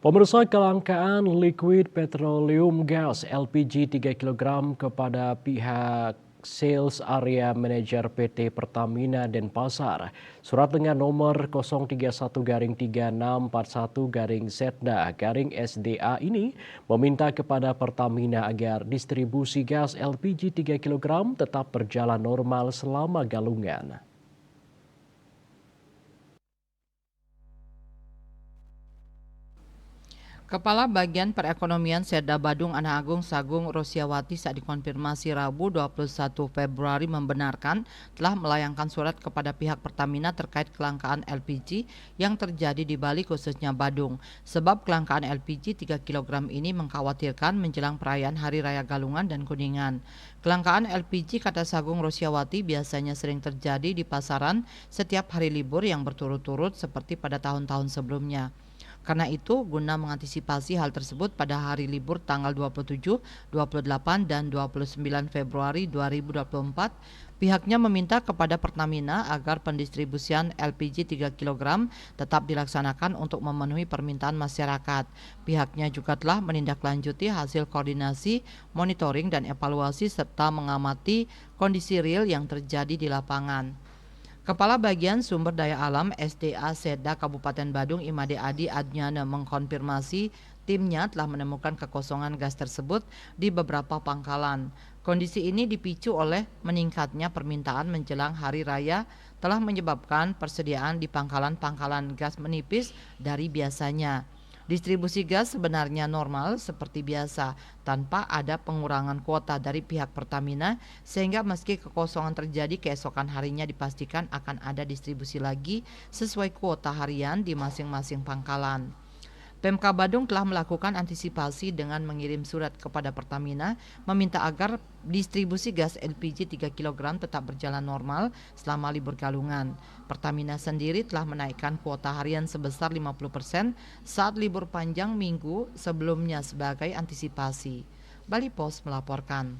Pemirsa, kelangkaan liquid petroleum gas LPG 3 kg kepada pihak Sales Area Manager PT Pertamina Denpasar. Surat dengan nomor 031-3641-Setda-SDA ini meminta kepada Pertamina agar distribusi gas LPG 3 kg tetap berjalan normal selama galungan. Kepala Bagian Perekonomian Setda Badung Ana Agung Sagung Rosiawati saat dikonfirmasi Rabu 21 Februari membenarkan telah melayangkan surat kepada pihak Pertamina terkait kelangkaan LPG yang terjadi di Bali khususnya Badung. Sebab kelangkaan LPG 3 kg ini mengkhawatirkan menjelang perayaan Hari Raya Galungan dan Kuningan. Kelangkaan LPG, kata Sagung Rosiawati, biasanya sering terjadi di pasaran setiap hari libur yang berturut-turut seperti pada tahun-tahun sebelumnya. Karena itu, guna mengantisipasi hal tersebut pada hari libur tanggal 27, 28, dan 29 Februari 2024, pihaknya meminta kepada Pertamina agar pendistribusian LPG 3 kg tetap dilaksanakan untuk memenuhi permintaan masyarakat. Pihaknya juga telah menindaklanjuti hasil koordinasi, monitoring, dan evaluasi serta mengamati kondisi real yang terjadi di lapangan. Kepala Bagian Sumber Daya Alam SDA Setda Kabupaten Badung Imade Adi Adnyana mengkonfirmasi timnya telah menemukan kekosongan gas tersebut di beberapa pangkalan. Kondisi ini dipicu oleh meningkatnya permintaan menjelang hari raya telah menyebabkan persediaan di pangkalan-pangkalan gas menipis dari biasanya. Distribusi gas sebenarnya normal seperti biasa tanpa ada pengurangan kuota dari pihak Pertamina, sehingga meski kekosongan terjadi keesokan harinya dipastikan akan ada distribusi lagi sesuai kuota harian di masing-masing pangkalan. Pemkab Badung telah melakukan antisipasi dengan mengirim surat kepada Pertamina meminta agar distribusi gas LPG 3 kg tetap berjalan normal selama libur Galungan. Pertamina sendiri telah menaikkan kuota harian sebesar 50% saat libur panjang minggu sebelumnya sebagai antisipasi. Bali Post melaporkan.